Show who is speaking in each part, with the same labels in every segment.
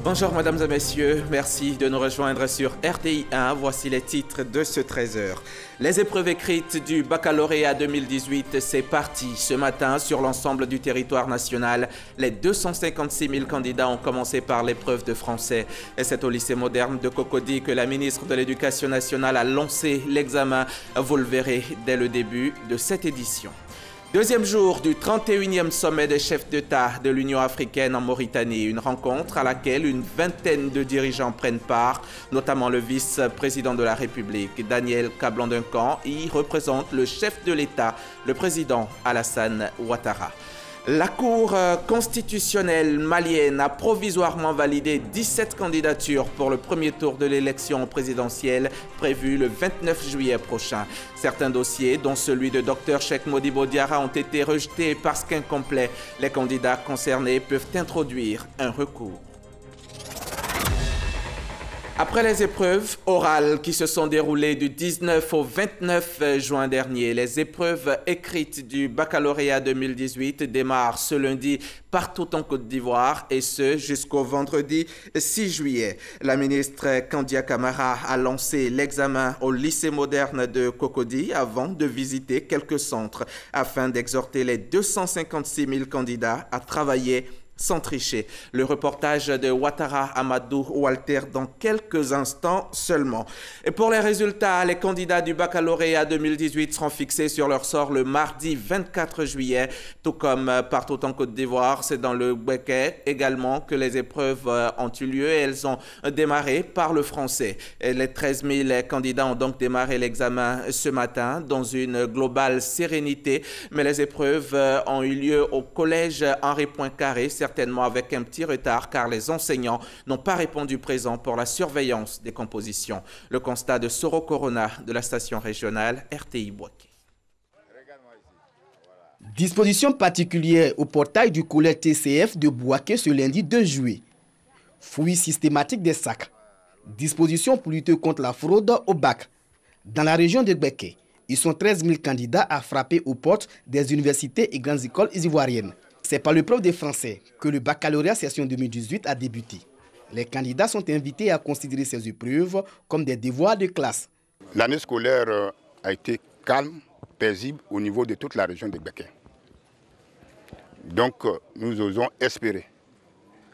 Speaker 1: Bonjour mesdames et messieurs, merci de nous rejoindre sur RTI 1. Voici les titres de ce 13h. Les épreuves écrites du baccalauréat 2018, c'est parti. Ce matin, sur l'ensemble du territoire national, les 256 000 candidats ont commencé par l'épreuve de français. Et c'est au lycée moderne de Cocody que la ministre de l'Éducation nationale a lancé l'examen. Vous le verrez dès le début de cette édition. Deuxième jour du 31e sommet des chefs d'État de l'Union africaine en Mauritanie, une rencontre à laquelle une vingtaine de dirigeants prennent part, notamment le vice-président de la République, Daniel Kablan-Duncan, y représente le chef de l'État, le président Alassane Ouattara. La Cour constitutionnelle malienne a provisoirement validé 17 candidatures pour le premier tour de l'élection présidentielle prévue le 29 juillet prochain. Certains dossiers, dont celui de Dr Cheikh Modibo Diarra, ont été rejetés parce qu'incomplets. Les candidats concernés peuvent introduire un recours. Après les épreuves orales qui se sont déroulées du 19 au 29 juin dernier, les épreuves écrites du baccalauréat 2018 démarrent ce lundi partout en Côte d'Ivoire et ce jusqu'au vendredi 6 juillet. La ministre Kandia Camara a lancé l'examen au lycée moderne de Cocody avant de visiter quelques centres afin d'exhorter les 256 000 candidats à travailler sans tricher. Le reportage de Ouattara Amadou Walter dans quelques instants seulement. Et pour les résultats, les candidats du baccalauréat 2018 seront fixés sur leur sort le mardi 24 juillet, tout comme partout en Côte d'Ivoire. C'est dans le Béquet également que les épreuves ont eu lieu et elles ont démarré par le français. Et les 13 000 candidats ont donc démarré l'examen ce matin dans une globale sérénité, mais les épreuves ont eu lieu au collège Henri Poincaré, certainement avec un petit retard car les enseignants n'ont pas répondu présent pour la surveillance des compositions. Le constat de Soro Corona de la station régionale RTI Boaké.
Speaker 2: Disposition particulière au portail du collège TCF de Boaké ce lundi 2 juillet. Fouille systématique des sacs. Disposition pour lutter contre la fraude au bac. Dans la région de Béquet, ils sont 13 000 candidats à frapper aux portes des universités et grandes écoles ivoiriennes. C'est par l'épreuve de français que le baccalauréat session 2018 a débuté. Les candidats sont invités à considérer ces épreuves comme des devoirs de classe.
Speaker 3: L'année scolaire a été calme, paisible au niveau de toute la région de Béquet. Donc nous osons espérer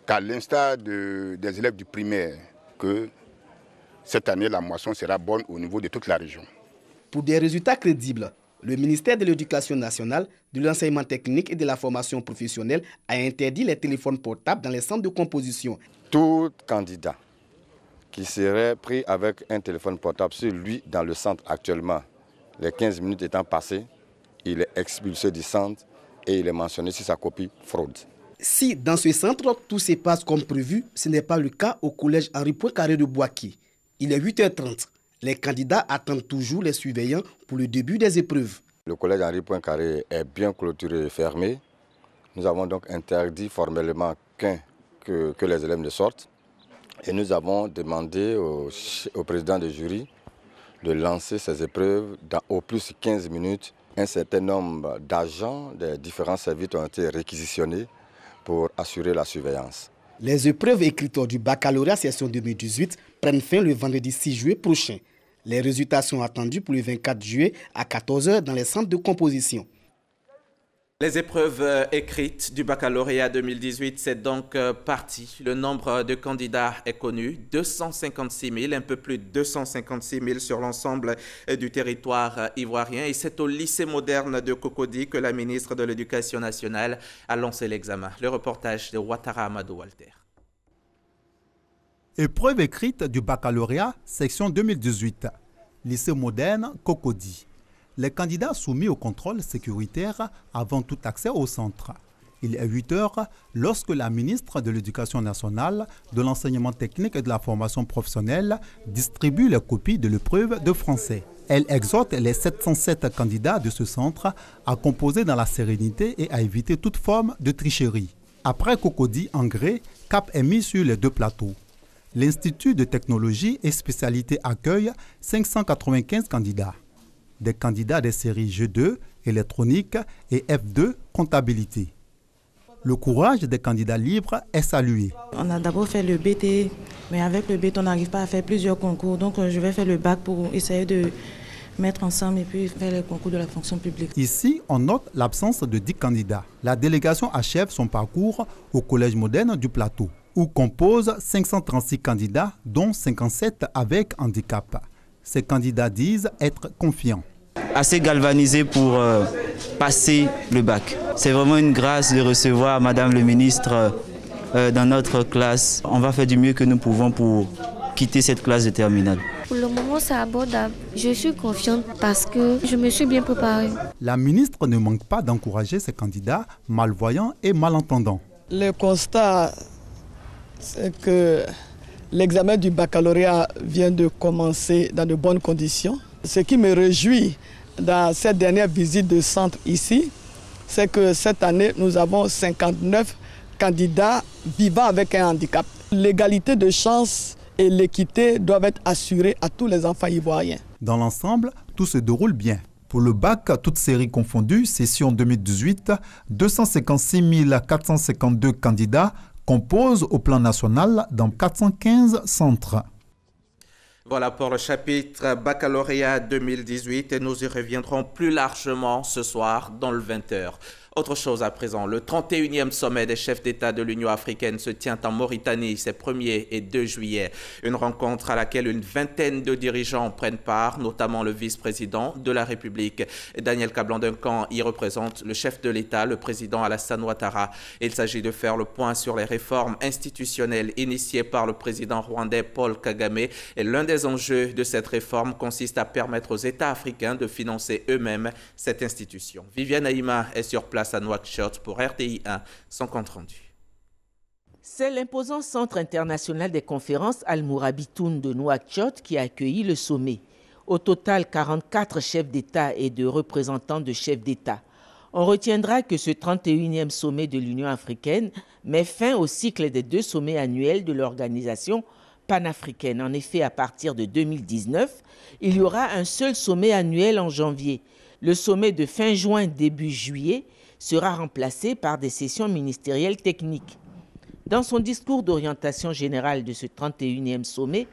Speaker 3: qu'à l'instar des élèves du primaire, que cette année la moisson sera bonne au niveau de toute la région.
Speaker 2: Pour des résultats crédibles, le ministère de l'Éducation nationale, de l'enseignement technique et de la formation professionnelle a interdit les téléphones portables dans les centres de composition.
Speaker 4: Tout candidat qui serait pris avec un téléphone portable sur lui dans le centre actuellement, les 15 minutes étant passées, il est expulsé du centre et il est mentionné sur sa copie fraude.
Speaker 2: Si dans ce centre tout se passe comme prévu, ce n'est pas le cas au collège Henri Poincaré de Boaké. Il est 8h30. Les candidats attendent toujours les surveillants pour le début des épreuves.
Speaker 4: Le collège Henri Poincaré est bien clôturé et fermé. Nous avons donc interdit formellement que les élèves ne sortent. Et nous avons demandé au président du jury de lancer ces épreuves dans au plus 15 minutes. Un certain nombre d'agents des différents services ont été réquisitionnés pour assurer la surveillance.
Speaker 2: Les épreuves écrites du baccalauréat session 2018 prennent fin le vendredi 6 juillet prochain. Les résultats sont attendus pour le 24 juillet à 14 h dans les centres de composition.
Speaker 1: Les épreuves écrites du baccalauréat 2018, c'est donc parti. Le nombre de candidats est connu, 256 000, un peu plus de 256 000 sur l'ensemble du territoire ivoirien. Et c'est au lycée moderne de Cocody que la ministre de l'Éducation nationale a lancé l'examen. Le reportage de Ouattara Amadou Walter.
Speaker 5: Épreuve écrite du baccalauréat, section 2018, lycée moderne Cocody. Les candidats soumis au contrôle sécuritaire avant tout accès au centre. Il est 8 h lorsque la ministre de l'Éducation nationale, de l'enseignement technique et de la formation professionnelle distribue les copies de l'épreuve de français. Elle exhorte les 707 candidats de ce centre à composer dans la sérénité et à éviter toute forme de tricherie. Après Cocody en gré, cap est mis sur les deux plateaux. L'Institut de technologie et spécialité accueille 595 candidats. Des candidats des séries G2, électronique et F2, comptabilité. Le courage des candidats libres est salué.
Speaker 6: On a d'abord fait le BT, mais avec le BT, on n'arrive pas à faire plusieurs concours. Donc je vais faire le bac pour essayer de mettre ensemble et puis faire le concours de la fonction publique.
Speaker 5: Ici, on note l'absence de 10 candidats. La délégation achève son parcours au Collège moderne du Plateau, où composent 536 candidats, dont 57 avec handicap. Ces candidats disent être confiants.
Speaker 7: Assez galvanisé pour passer le bac. C'est vraiment une grâce de recevoir Madame le ministre dans notre classe. On va faire du mieux que nous pouvons pour quitter cette classe de terminale.
Speaker 8: Pour le moment, c'est abordable. Je suis confiante parce que je me suis bien préparée.
Speaker 5: La ministre ne manque pas d'encourager ses candidats malvoyants et malentendants.
Speaker 9: Le constat, c'est que l'examen du baccalauréat vient de commencer dans de bonnes conditions. Ce qui me réjouit dans cette dernière visite de centre ici, c'est que cette année, nous avons 59 candidats vivant avec un handicap. L'égalité de chance et l'équité doivent être assurées à tous les enfants ivoiriens.
Speaker 5: Dans l'ensemble, tout se déroule bien. Pour le bac, toutes séries confondues, session 2018, 256 452 candidats composent au plan national dans 415 centres.
Speaker 1: Voilà pour le chapitre baccalauréat 2018 et nous y reviendrons plus largement ce soir dans le 20h. Autre chose à présent, le 31e sommet des chefs d'État de l'Union africaine se tient en Mauritanie ces 1er et 2 juillet. Une rencontre à laquelle une vingtaine de dirigeants prennent part, notamment le vice-président de la République. Daniel Kablan-Duncan y représente le chef de l'État, le président Alassane Ouattara. Il s'agit de faire le point sur les réformes institutionnelles initiées par le président rwandais Paul Kagame. Et l'un des enjeux de cette réforme consiste à permettre aux États africains de financer eux-mêmes cette institution. Viviane Aïma est sur place à Nouakchott pour RTI 1, son compte rendu.
Speaker 10: C'est l'imposant Centre international des conférences Al-Mourabitoun de Nouakchott qui a accueilli le sommet. Au total, 44 chefs d'État et de représentants de chefs d'État. On retiendra que ce 31e sommet de l'Union africaine met fin au cycle des 2 sommets annuels de l'organisation panafricaine. En effet, à partir de 2019, il y aura un seul sommet annuel en janvier. Le sommet de fin juin, début juillet, sera remplacé par des sessions ministérielles techniques. Dans son discours d'orientation générale de ce 31e sommet,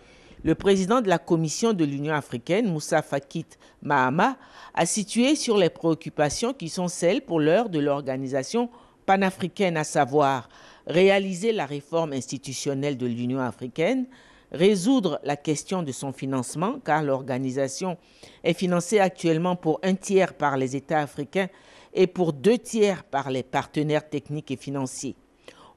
Speaker 10: le président de la Commission de l'Union africaine, Moussa Faki Mahamat, a situé sur les préoccupations qui sont celles pour l'heure de l'organisation panafricaine, à savoir réaliser la réforme institutionnelle de l'Union africaine, résoudre la question de son financement, car l'organisation est financée actuellement pour 1/3 par les États africains et pour 2/3 par les partenaires techniques et financiers.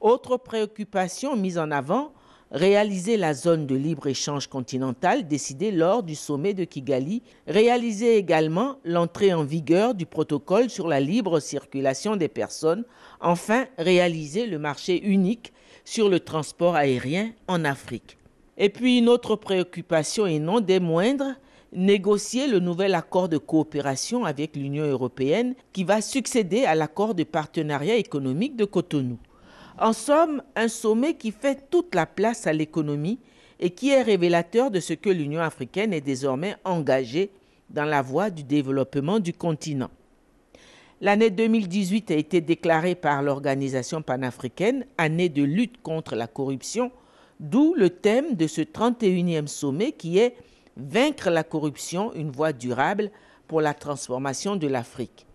Speaker 10: Autre préoccupation mise en avant, réaliser la zone de libre-échange continentale décidée lors du sommet de Kigali, réaliser également l'entrée en vigueur du protocole sur la libre circulation des personnes, enfin réaliser le marché unique sur le transport aérien en Afrique. Et puis une autre préoccupation et non des moindres, négocier le nouvel accord de coopération avec l'Union européenne qui va succéder à l'accord de partenariat économique de Cotonou. En somme, un sommet qui fait toute la place à l'économie et qui est révélateur de ce que l'Union africaine est désormais engagée dans la voie du développement du continent. L'année 2018 a été déclarée par l'organisation panafricaine année de lutte contre la corruption, d'où le thème de ce 31e sommet qui est « Vaincre la corruption, une voie durable pour la transformation de l'Afrique ».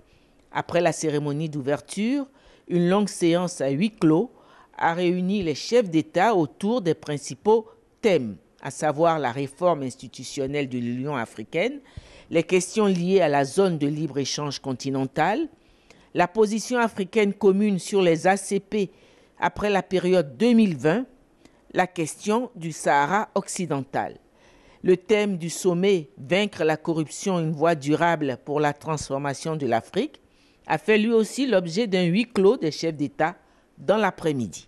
Speaker 10: Après la cérémonie d'ouverture, une longue séance à huis clos a réuni les chefs d'État autour des principaux thèmes, à savoir la réforme institutionnelle de l'Union africaine, les questions liées à la zone de libre-échange continentale, la position africaine commune sur les ACP après la période 2020, la question du Sahara occidental. Le thème du sommet « Vaincre la corruption, une voie durable pour la transformation de l'Afrique » a fait lui aussi l'objet d'un huis clos des chefs d'État dans l'après-midi.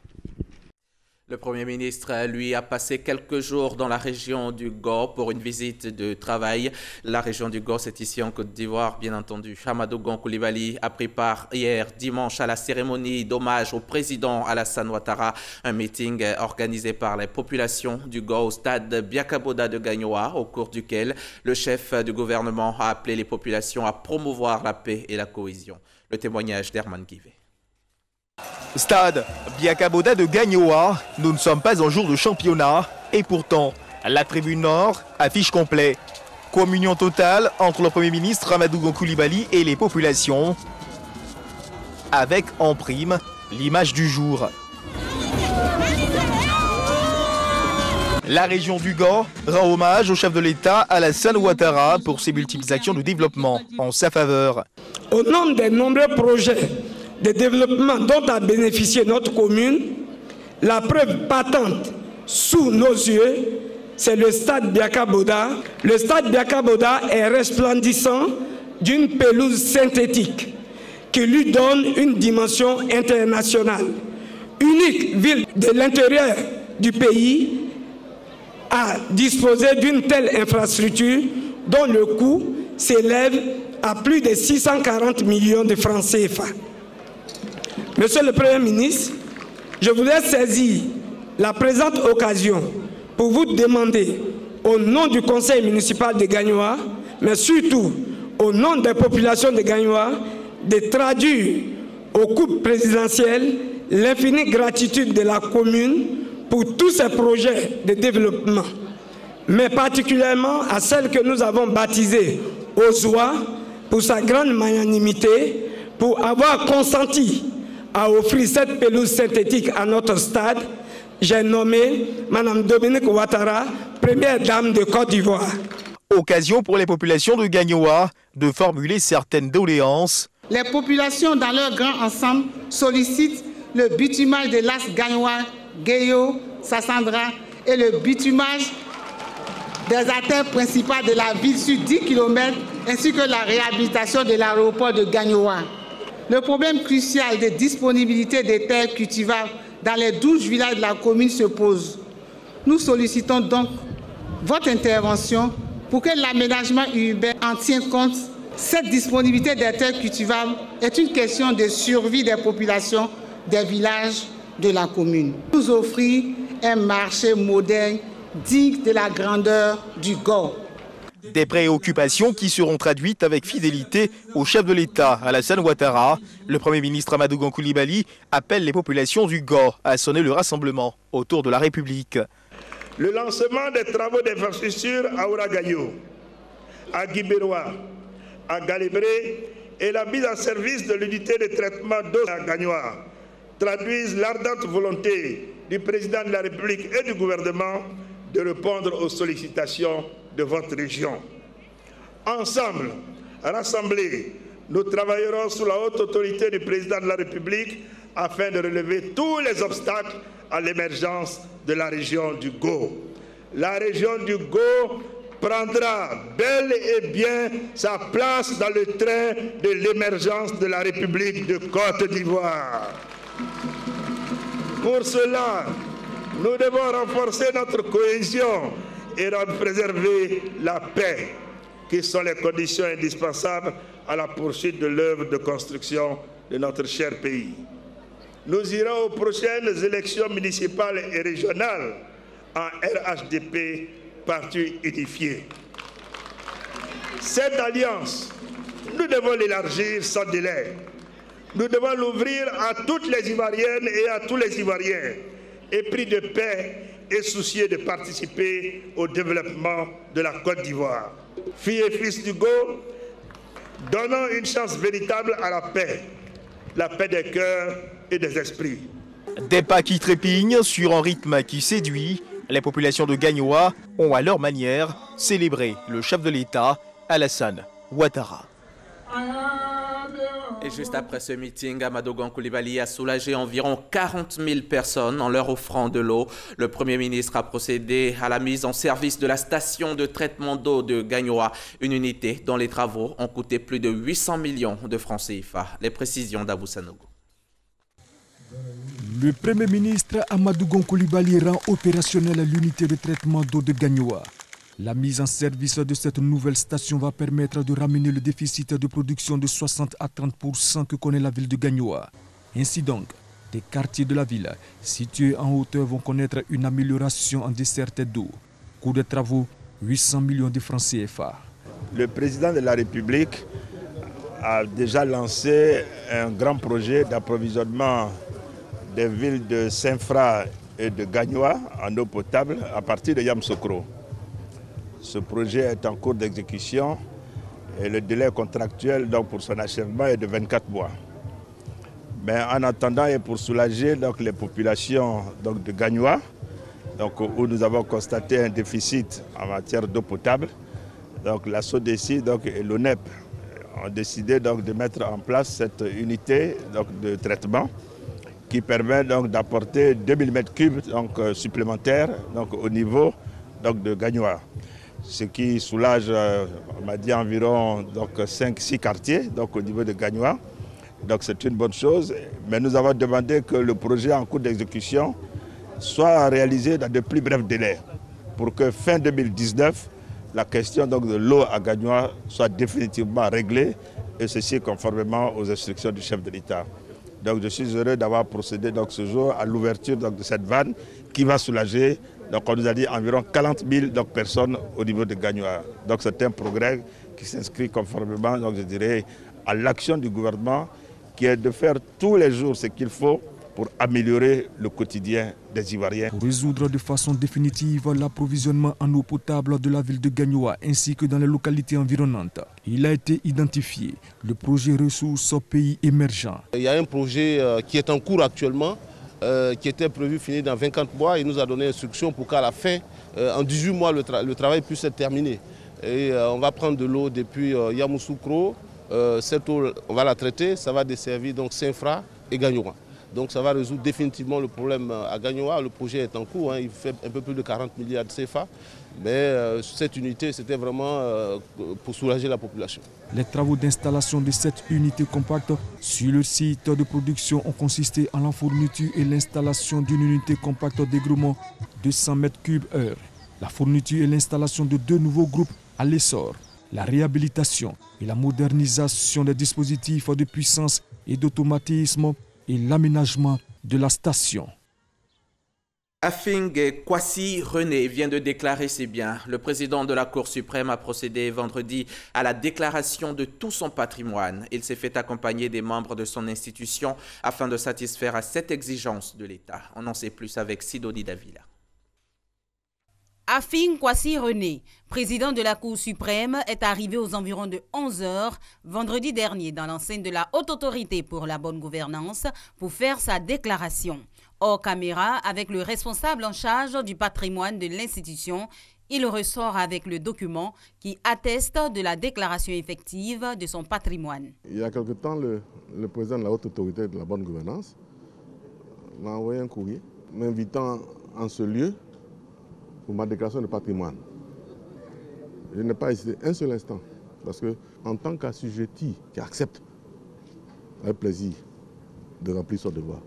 Speaker 1: Le Premier ministre, lui, a passé quelques jours dans la région du Gao pour une visite de travail. La région du Gao, c'est ici en Côte d'Ivoire, bien entendu. Amadou Gon Coulibaly a pris part hier dimanche à la cérémonie d'hommage au président Alassane Ouattara, un meeting organisé par les populations du Gao au stade Biakaboda de Gagnoa, au cours duquel le chef du gouvernement a appelé les populations à promouvoir la paix et la cohésion. Le témoignage d'Herman Guivet.
Speaker 11: Stade Biaka Boda de Gagnoa, nous ne sommes pas en jour de championnat et pourtant la tribune nord affiche complet. Communion totale entre le Premier ministre Amadou Gon Coulibaly et les populations, avec en prime l'image du jour. La région du Gao rend hommage au chef de l'État Alassane Ouattara pour ses multiples actions de développement en sa faveur.
Speaker 12: Au nom des nombreux projets de développement dont a bénéficié notre commune, la preuve patente sous nos yeux, c'est le stade Biaka Boda. Le stade Biaka Boda est resplendissant d'une pelouse synthétique qui lui donne une dimension internationale. Unique ville de l'intérieur du pays à disposer d'une telle infrastructure dont le coût s'élève à plus de 640 millions de francs CFA. Monsieur le Premier ministre, je voulais saisir la présente occasion pour vous demander, au nom du conseil municipal de Gagnoa, mais surtout au nom des populations de Gagnoa, de traduire au couple présidentiel l'infinie gratitude de la commune pour tous ces projets de développement, mais particulièrement à celle que nous avons baptisée Ozoa pour sa grande magnanimité, pour avoir consenti à offrir cette pelouse synthétique à notre stade. J'ai nommé Mme Dominique Ouattara, première dame de Côte d'Ivoire.
Speaker 11: Occasion pour les populations de Gagnoa de formuler certaines doléances.
Speaker 13: Les populations dans leur grand ensemble sollicitent le bitumage de l'As Gagnoa, Guéyo, Sassandra et le bitumage des artères principales de la ville sur 10 km ainsi que la réhabilitation de l'aéroport de Gagnoa. Le problème crucial de disponibilité des terres cultivables dans les 12 villages de la commune se pose. Nous sollicitons donc votre intervention pour que l'aménagement urbain en tienne compte. Cette disponibilité des terres cultivables est une question de survie des populations des villages de la commune. Nous offrir un marché moderne digne de la grandeur du Gao.
Speaker 11: Des préoccupations qui seront traduites avec fidélité au chef de l'État, Alassane Ouattara. Le Premier ministre Amadou Gon Coulibaly appelle les populations du Gao à sonner le rassemblement autour de la République.
Speaker 14: Le lancement des travaux d'infrastructure à Ouragayo, à Guibéroa, à Galébré et la mise en service de l'unité de traitement d'eau à Gagnoa traduisent l'ardente volonté du président de la République et du gouvernement de répondre aux sollicitations de votre région. Ensemble, rassemblés, nous travaillerons sous la haute autorité du président de la République afin de relever tous les obstacles à l'émergence de la région du Gao. La région du Gao prendra bel et bien sa place dans le train de l'émergence de la République de Côte d'Ivoire. Pour cela, nous devons renforcer notre cohésion et préserver la paix, qui sont les conditions indispensables à la poursuite de l'œuvre de construction de notre cher pays. Nous irons aux prochaines élections municipales et régionales en RHDP, parti unifié. Cette alliance, nous devons l'élargir sans délai. Nous devons l'ouvrir à toutes les Ivoiriennes et à tous les Ivoiriens, épris de paix et soucieux de participer au développement de la Côte d'Ivoire. Filles et fils du Gao, donnons une chance véritable à la paix des cœurs et des esprits.
Speaker 11: Des pas qui trépignent sur un rythme qui séduit, les populations de Gagnoa ont à leur manière célébré le chef de l'État, Alassane Ouattara.
Speaker 1: Et juste après ce meeting, Amadou Gon Coulibaly a soulagé environ 40 000 personnes en leur offrant de l'eau. Le Premier ministre a procédé à la mise en service de la station de traitement d'eau de Gagnoa, une unité dont les travaux ont coûté plus de 800 millions de francs CFA. Les précisions d'Abou Sanogo.
Speaker 15: Le Premier ministre Amadou Gon Coulibaly rend opérationnelle l'unité de traitement d'eau de Gagnoa. La mise en service de cette nouvelle station va permettre de ramener le déficit de production de 60 à 30% que connaît la ville de Gagnoa. Ainsi donc, des quartiers de la ville situés en hauteur vont connaître une amélioration en desserte d'eau. Coût de travaux, 800 millions de francs CFA.
Speaker 14: Le président de la République a déjà lancé un grand projet d'approvisionnement des villes de Saint-Fra et de Gagnoa en eau potable à partir de Yamsokro. Ce projet est en cours d'exécution et le délai contractuel donc, pour son achèvement est de 24 mois. Mais en attendant et pour soulager donc, les populations donc, de Gagnoa, donc, où nous avons constaté un déficit en matière d'eau potable, donc, la SODECI et l'ONEP ont décidé donc, de mettre en place cette unité donc, de traitement qui permet d'apporter 2000 m3 donc, supplémentaires donc, au niveau donc, de Gagnoa. Ce qui soulage, on m'a dit, environ 5-6 quartiers donc, au niveau de Gagnoa. Donc c'est une bonne chose, mais nous avons demandé que le projet en cours d'exécution soit réalisé dans de plus brefs délais pour que fin 2019, la question donc, de l'eau à Gagnoa soit définitivement réglée et ceci conformément aux instructions du chef de l'État. Donc je suis heureux d'avoir procédé donc, ce jour à l'ouverture de cette vanne qui va soulager, donc, on nous a dit environ 40 000 donc, personnes au niveau de Gagnoa. Donc c'est un progrès qui s'inscrit conformément donc, je dirais, à l'action du gouvernement qui est de faire tous les jours ce qu'il faut pour améliorer le quotidien des Ivoiriens.
Speaker 15: Pour résoudre de façon définitive l'approvisionnement en eau potable de la ville de Gagnoa ainsi que dans les localités environnantes, il a été identifié le projet Ressources Pays Émergents.
Speaker 16: Il y a un projet qui est en cours actuellement, qui était prévu finir dans 24 mois. Il nous a donné instruction pour qu'à la fin, en 18 mois, le travail puisse être terminé. Et on va prendre de l'eau depuis Yamoussoukro. Cette eau, on va la traiter, ça va desservir donc Saint-Fra et Gagnoa. Donc ça va résoudre définitivement le problème à Gagnoa. Le projet est en cours, il fait un peu plus de 40 milliards de CFA. Mais cette unité, c'était vraiment pour soulager la population.
Speaker 15: Les travaux d'installation de cette unité compacte sur le site de production ont consisté en la fourniture et l'installation d'une unité compacte d'égrement de 100 m3/h. La fourniture et l'installation de 2 nouveaux groupes à l'essor. La réhabilitation et la modernisation des dispositifs de puissance et d'automatisme et l'aménagement de la station.
Speaker 1: Afing Kwasi René vient de déclarer ses biens. Le président de la Cour suprême a procédé vendredi à la déclaration de tout son patrimoine. Il s'est fait accompagner des membres de son institution afin de satisfaire à cette exigence de l'État. On en sait plus avec Sidoni Davila.
Speaker 17: Afing Kwasi René, président de la Cour suprême, est arrivé aux environs de 11 h vendredi dernier dans l'enceinte de la Haute Autorité pour la bonne gouvernance pour faire sa déclaration. Hors caméra, avec le responsable en charge du patrimoine de l'institution, il ressort avec le document qui atteste de la déclaration effective de son patrimoine.
Speaker 18: Il y a quelque temps, le président de la Haute Autorité de la bonne gouvernance m'a envoyé un courrier m'invitant en ce lieu pour ma déclaration de patrimoine. Je n'ai pas hésité un seul instant, parce que en tant qu'assujetti qui accepte avec plaisir de remplir son devoir.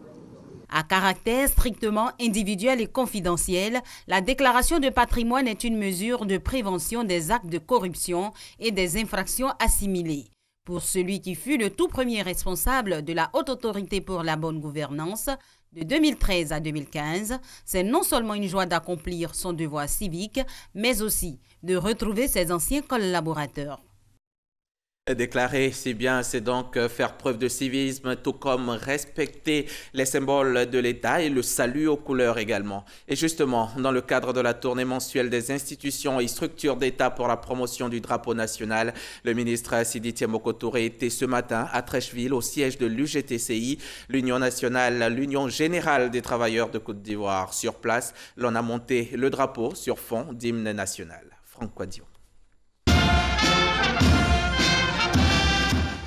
Speaker 17: À caractère strictement individuel et confidentiel, la déclaration de patrimoine est une mesure de prévention des actes de corruption et des infractions assimilées. Pour celui qui fut le tout premier responsable de la Haute Autorité pour la bonne gouvernance, de 2013 à 2015, c'est non seulement une joie d'accomplir son devoir civique, mais aussi de retrouver ses anciens collaborateurs.
Speaker 1: Déclarer si bien, c'est donc faire preuve de civisme, tout comme respecter les symboles de l'État et le salut aux couleurs également. Et justement, dans le cadre de la tournée mensuelle des institutions et structures d'État pour la promotion du drapeau national, le ministre Sidi Tiemoko Touré était ce matin à Trècheville, au siège de l'UGTCI, l'Union nationale, l'Union générale des travailleurs de Côte d'Ivoire. Sur place, l'on a monté le drapeau sur fond d'hymne national. Franck Quadio.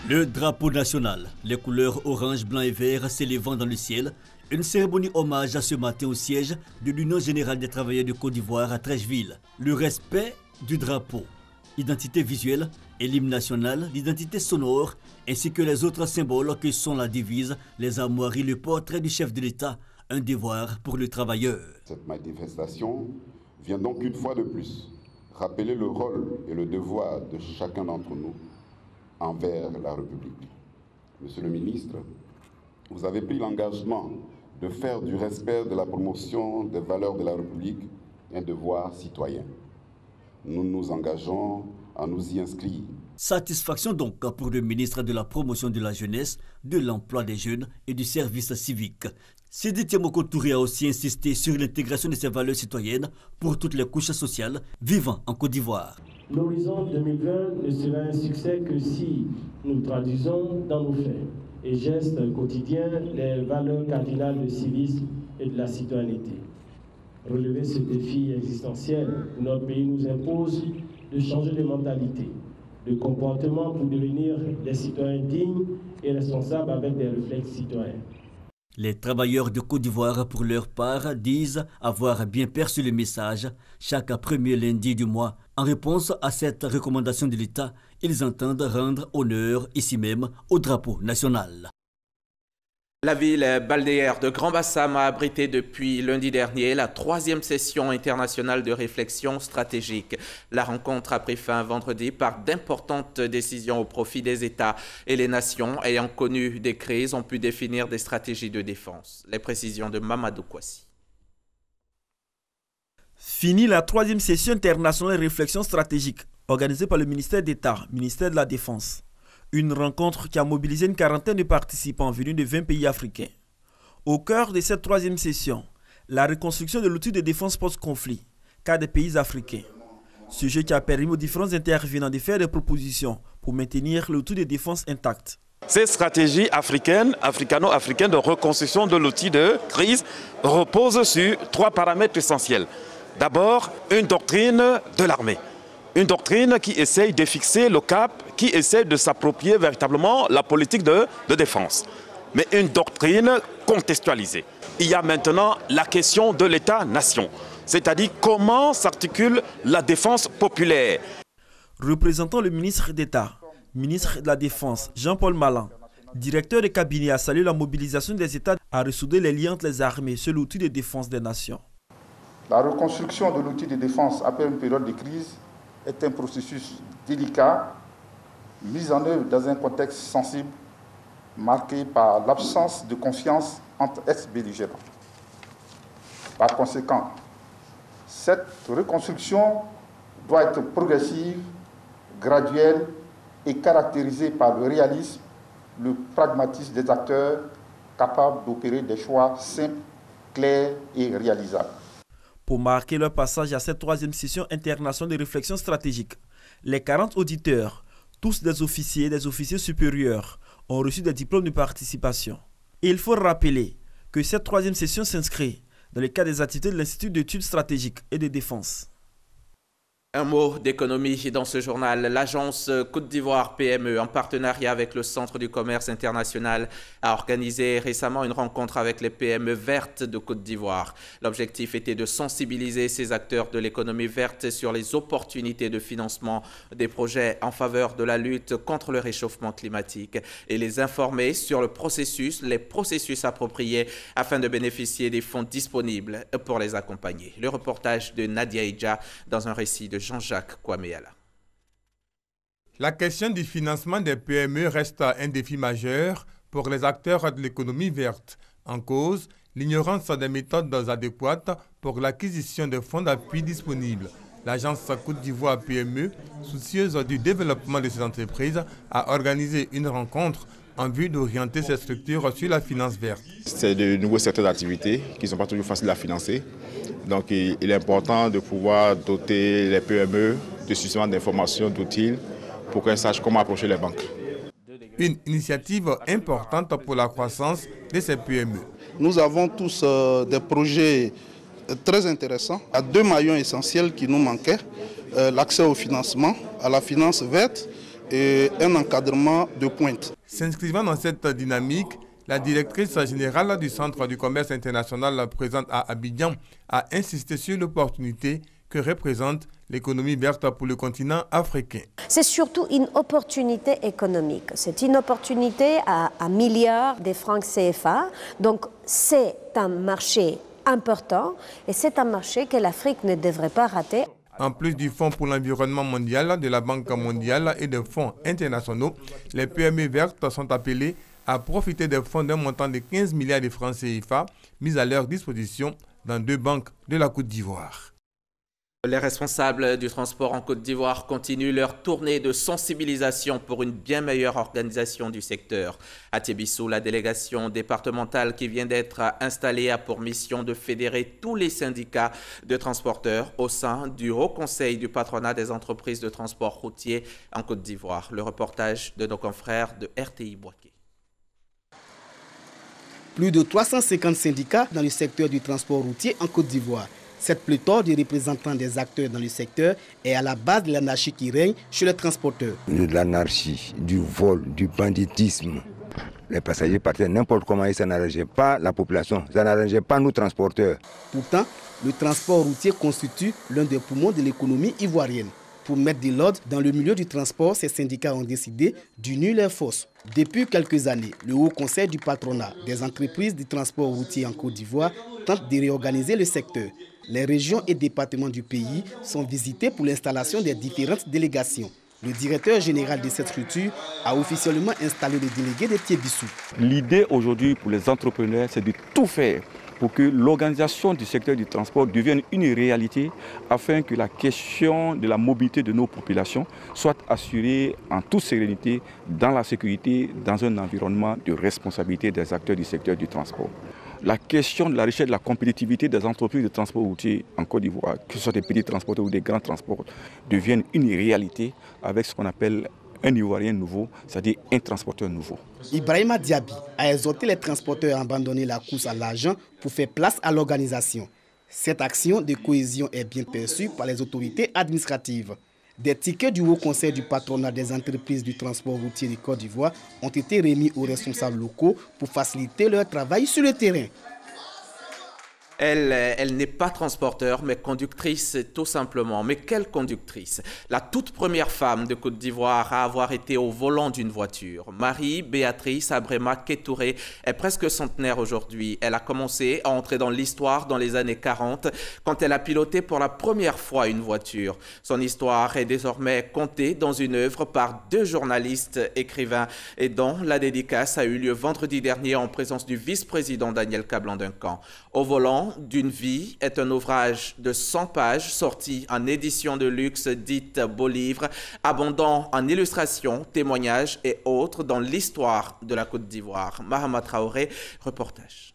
Speaker 19: Le drapeau national, les couleurs orange, blanc et vert s'élevant dans le ciel, une cérémonie hommage à ce matin au siège de l'Union générale des travailleurs de Côte d'Ivoire à Trècheville. Le respect du drapeau, l'identité visuelle et l'hymne national, l'identité sonore, ainsi que les autres symboles que sont la devise, les armoiries, le portrait du chef de l'État, un devoir pour le travailleur.
Speaker 20: Cette manifestation vient donc une fois de plus rappeler le rôle et le devoir de chacun d'entre nous envers la République. Monsieur le ministre, vous avez pris l'engagement de faire du respect de la promotion des valeurs de la République un devoir citoyen. Nous nous engageons à nous y inscrire.
Speaker 19: Satisfaction donc pour le ministre de la Promotion de la Jeunesse, de l'Emploi des Jeunes et du Service civique. Sidi Tiamoko Touré a aussi insisté sur l'intégration de ces valeurs citoyennes pour toutes les couches sociales vivant en Côte d'Ivoire.
Speaker 21: L'horizon 2020 ne sera un succès que si nous traduisons dans nos faits et gestes quotidiens les valeurs cardinales du civisme et de la citoyenneté. Relever ce défi existentiel, notre pays nous impose de changer de mentalité, de comportement pour devenir des citoyens dignes et responsables avec des réflexes citoyens.
Speaker 19: Les travailleurs de Côte d'Ivoire, pour leur part, disent avoir bien perçu le message. Chaque premier lundi du mois, en réponse à cette recommandation de l'État, ils entendent rendre honneur ici même au drapeau national.
Speaker 1: La ville balnéaire de Grand-Bassam a abrité depuis lundi dernier la 3e session internationale de réflexion stratégique. La rencontre a pris fin vendredi par d'importantes décisions au profit des États et les nations ayant connu des crises ont pu définir des stratégies de défense. Les précisions de Mamadou Kouassi.
Speaker 22: Fini la 3e session internationale de réflexion stratégique organisée par le ministère d'État, ministère de la Défense. Une rencontre qui a mobilisé une quarantaine de participants venus de 20 pays africains. Au cœur de cette 3e session, la reconstruction de l'outil de défense post-conflit, cas des pays africains. Sujet qui a permis aux différents intervenants de faire des propositions pour maintenir l'outil de défense intact.
Speaker 23: Cette stratégie africaine, africano-africaine de reconstruction de l'outil de crise repose sur 3 paramètres essentiels. D'abord, une doctrine de l'armée. Une doctrine qui essaye de fixer le cap, qui essaie de s'approprier véritablement la politique de défense. Mais une doctrine contextualisée. Il y a maintenant la question de l'État-nation, c'est-à-dire comment s'articule la défense populaire.
Speaker 22: Représentant le ministre d'État, ministre de la Défense, Jean-Paul Malan, directeur de cabinet, a salué la mobilisation des États à ressouder les liens entre les armées sur l'outil de défense des nations.
Speaker 24: La reconstruction de l'outil de défense après une période de crise est un processus délicat, mis en œuvre dans un contexte sensible, marqué par l'absence de confiance entre ex-belligérants. Par conséquent, cette reconstruction doit être progressive, graduelle et caractérisée par le réalisme, le pragmatisme des acteurs capables d'opérer des choix simples, clairs et réalisables.
Speaker 22: Pour marquer leur passage à cette 3e session internationale de réflexion stratégique, les 40 auditeurs, tous des officiers supérieurs, ont reçu des diplômes de participation. Et il faut rappeler que cette 3e session s'inscrit dans le cadre des activités de l'Institut d'études stratégiques et de défense.
Speaker 1: Un mot d'économie dans ce journal. L'agence Côte d'Ivoire PME, en partenariat avec le Centre du commerce international, a organisé récemment une rencontre avec les PME vertes de Côte d'Ivoire. L'objectif était de sensibiliser ces acteurs de l'économie verte sur les opportunités de financement des projets en faveur de la lutte contre le réchauffement climatique et les informer sur les processus appropriés afin de bénéficier des fonds disponibles pour les accompagner. Le reportage de Nadia Idja dans un récit de Jean-Jacques Kwameala.
Speaker 25: La question du financement des PME reste un défi majeur pour les acteurs de l'économie verte. En cause, l'ignorance des méthodes adéquates pour l'acquisition de fonds d'appui disponibles. L'agence Côte d'Ivoire PME, soucieuse du développement de ces entreprises, a organisé une rencontre en vue d'orienter ces structures sur la finance verte.
Speaker 26: C'est de nouveaux secteurs d'activité qui ne sont pas toujours faciles à financer. Donc il est important de pouvoir doter les PME de suffisamment d'informations, d'outils pour qu'elles sachent comment approcher les banques.
Speaker 25: Une initiative importante pour la croissance de ces PME.
Speaker 27: Nous avons tous des projets très intéressants à 2 maillons essentiels qui nous manquaient, l'accès au financement, à la finance verte et un encadrement de pointe.
Speaker 25: S'inscrivant dans cette dynamique, la directrice générale du Centre du commerce international présente à Abidjan a insisté sur l'opportunité que représente l'économie verte pour le continent africain.
Speaker 28: C'est surtout une opportunité économique. C'est une opportunité à 1 milliard de francs CFA. Donc c'est un marché important et c'est un marché que l'Afrique ne devrait pas rater.
Speaker 25: En plus du Fonds pour l'environnement mondial, de la Banque mondiale et des fonds internationaux, les PME vertes sont appelées à profiter des fonds d'un montant de 15 milliards de francs CFA mis à leur disposition dans 2 banques de la Côte d'Ivoire.
Speaker 1: Les responsables du transport en Côte d'Ivoire continuent leur tournée de sensibilisation pour une bien meilleure organisation du secteur. À Tébissou, la délégation départementale qui vient d'être installée a pour mission de fédérer tous les syndicats de transporteurs au sein du Haut Conseil du patronat des entreprises de transport routier en Côte d'Ivoire. Le reportage de nos confrères de RTI Boaké.
Speaker 2: Plus de 350 syndicats dans le secteur du transport routier en Côte d'Ivoire. Cette pléthore de représentants des acteurs dans le secteur est à la base de l'anarchie qui règne chez les transporteurs.
Speaker 3: De l'anarchie, du vol, du banditisme. Les passagers partaient n'importe comment et ça n'arrangeait pas la population, ça n'arrangeait pas nous transporteurs.
Speaker 2: Pourtant, le transport routier constitue l'un des poumons de l'économie ivoirienne. Pour mettre de l'ordre dans le milieu du transport, ces syndicats ont décidé d'unir leurs forces. Depuis quelques années, le Haut Conseil du patronat des entreprises du transport routier en Côte d'Ivoire tente de réorganiser le secteur. Les régions et départements du pays sont visités pour l'installation des différentes délégations. Le directeur général de cette structure a officiellement installé le délégué de Tébissou.
Speaker 4: L'idée aujourd'hui pour les entrepreneurs, c'est de tout faire pour que l'organisation du secteur du transport devienne une réalité afin que la question de la mobilité de nos populations soit assurée en toute sérénité, dans la sécurité, dans un environnement de responsabilité des acteurs du secteur du transport. La question de la richesse de la compétitivité des entreprises de transport routier en Côte d'Ivoire, que ce soit des petits transporteurs ou des grands transports, deviennent une réalité avec ce qu'on appelle un Ivoirien nouveau, c'est-à-dire un transporteur nouveau.
Speaker 2: Ibrahima Diaby a exhorté les transporteurs à abandonner la course à l'argent pour faire place à l'organisation. Cette action de cohésion est bien perçue par les autorités administratives. Des tickets du Haut Conseil du patronat des entreprises du transport routier de Côte d'Ivoire ont été remis aux responsables locaux pour faciliter leur travail sur le terrain.
Speaker 1: Elle n'est pas transporteur, mais conductrice tout simplement. Mais quelle conductrice? La toute première femme de Côte d'Ivoire à avoir été au volant d'une voiture. Marie-Béatrice Abrema Kétouré est presque centenaire aujourd'hui. Elle a commencé à entrer dans l'histoire dans les années 40 quand elle a piloté pour la première fois une voiture. Son histoire est désormais contée dans une œuvre par 2 journalistes écrivains et dont la dédicace a eu lieu vendredi dernier en présence du vice-président Daniel Kablan-Duncan. Au volant d'une vie est un ouvrage de 100 pages sorti en édition de luxe dite beau livre, abondant en illustrations, témoignages et autres dans l'histoire de la Côte d'Ivoire. Mahama Traoré, reportage.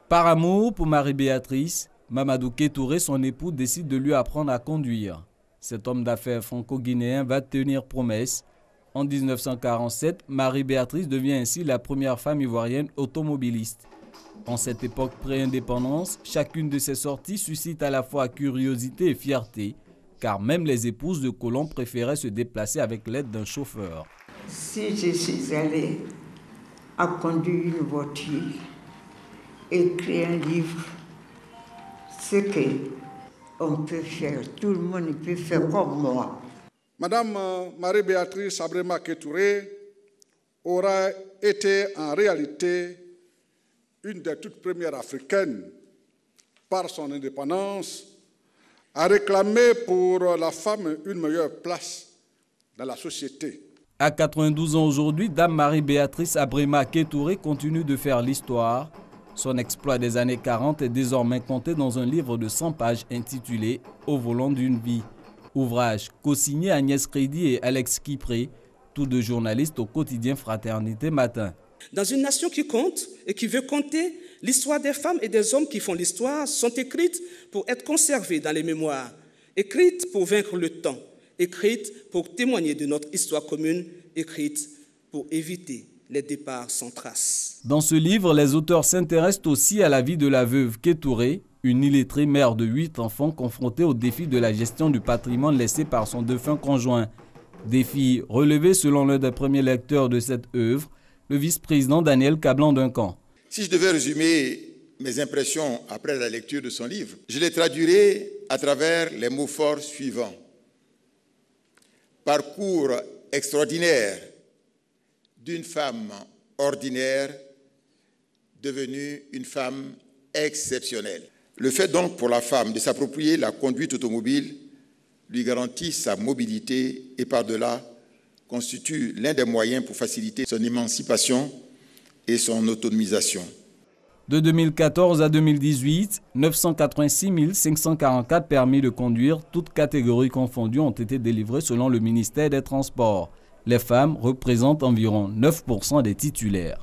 Speaker 5: Par amour pour Marie-Béatrice, Mamadou Kétouré, son époux, décide de lui apprendre à conduire. Cet homme d'affaires franco-guinéen va tenir promesse. En 1947, Marie-Béatrice devient ainsi la première femme ivoirienne automobiliste. En cette époque pré-indépendance, chacune de ces sorties suscite à la fois curiosité et fierté, car même les épouses de colons préféraient se déplacer avec l'aide d'un chauffeur.
Speaker 6: Si je suis allée à conduire une voiture, écrire un livre, ce qu'on peut faire, tout le monde peut faire comme moi.
Speaker 24: Madame Marie-Béatrice Abrema Kétouré aura été en réalité une des toutes premières africaines, par son indépendance, à réclamer pour la femme une meilleure place dans la société.
Speaker 5: À 92 ans aujourd'hui, Dame Marie-Béatrice Abrema Kétouré continue de faire l'histoire. Son exploit des années 40 est désormais compté dans un livre de 100 pages intitulé « Au volant d'une vie ». Ouvrage co-signé Agnès Crédy et Alex Kipré, tous 2 journalistes au quotidien Fraternité Matin.
Speaker 7: Dans une nation qui compte et qui veut compter, l'histoire des femmes et des hommes qui font l'histoire sont écrites pour être conservées dans les mémoires, écrites pour vaincre le temps, écrites pour témoigner de notre histoire commune, écrites pour éviter les départs sans trace.
Speaker 5: Dans ce livre, les auteurs s'intéressent aussi à la vie de la veuve Kétouré, une illettrée mère de 8 enfants confrontée au défi de la gestion du patrimoine laissé par son défunt conjoint. Défi relevé selon l'un des premiers lecteurs de cette œuvre, le vice-président Daniel Kablan-Duncan.
Speaker 8: Si je devais résumer mes impressions après la lecture de son livre, je les traduirais à travers les mots forts suivants. Parcours extraordinaire d'une femme ordinaire devenue une femme exceptionnelle. Le fait donc pour la femme de s'approprier la conduite automobile lui garantit sa mobilité et par-delà constitue l'un des moyens pour faciliter son émancipation et son autonomisation.
Speaker 5: De 2014 à 2018, 986 544 permis de conduire, toutes catégories confondues, ont été délivrés selon le ministère des Transports. Les femmes représentent environ 9% des titulaires.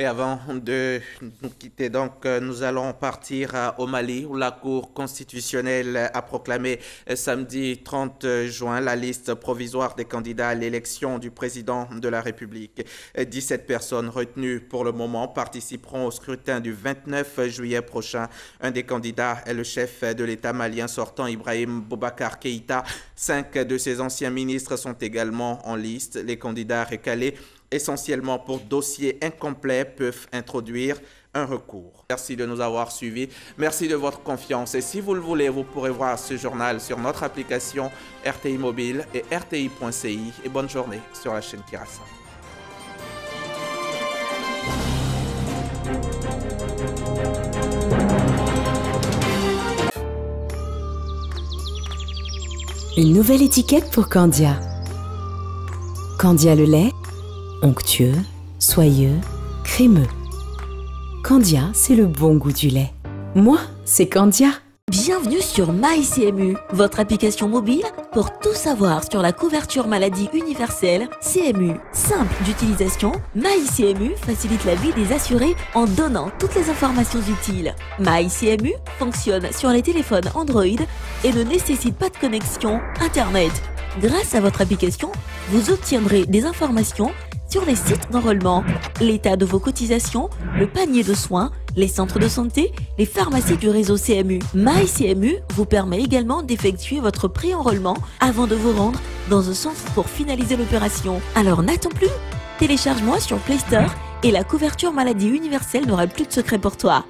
Speaker 1: Et avant de nous quitter, donc, nous allons partir au Mali, où la Cour constitutionnelle a proclamé samedi 30 juin la liste provisoire des candidats à l'élection du président de la République. 17 personnes retenues pour le moment participeront au scrutin du 29 juillet prochain. Un des candidats est le chef de l'État malien sortant, Ibrahim Boubacar Keïta. 5 de ses anciens ministres sont également en liste. Les candidats recalés, essentiellement pour dossier incomplet, peuvent introduire un recours. Merci de nous avoir suivis. Merci de votre confiance. Et si vous le voulez, vous pourrez voir ce journal sur notre application RTI Mobile et RTI.ci. Et bonne journée sur la chaîne qui rassemble.
Speaker 9: Une nouvelle étiquette pour Candia. Candia le lait, onctueux, soyeux, crémeux. Candia, c'est le bon goût du lait. Moi, c'est Candia.
Speaker 10: Bienvenue sur MyCMU, votre application mobile pour tout savoir sur la couverture maladie universelle CMU. Simple d'utilisation, MyCMU facilite la vie des assurés en donnant toutes les informations utiles. MyCMU fonctionne sur les téléphones Android et ne nécessite pas de connexion Internet. Grâce à votre application, vous obtiendrez des informations sur les sites d'enrôlement, l'état de vos cotisations, le panier de soins, les centres de santé, les pharmacies du réseau CMU. MyCMU vous permet également d'effectuer votre pré-enrôlement avant de vous rendre dans un centre pour finaliser l'opération. Alors n'attends plus, télécharge-moi sur Play Store et la couverture maladie universelle n'aura plus de secret pour toi.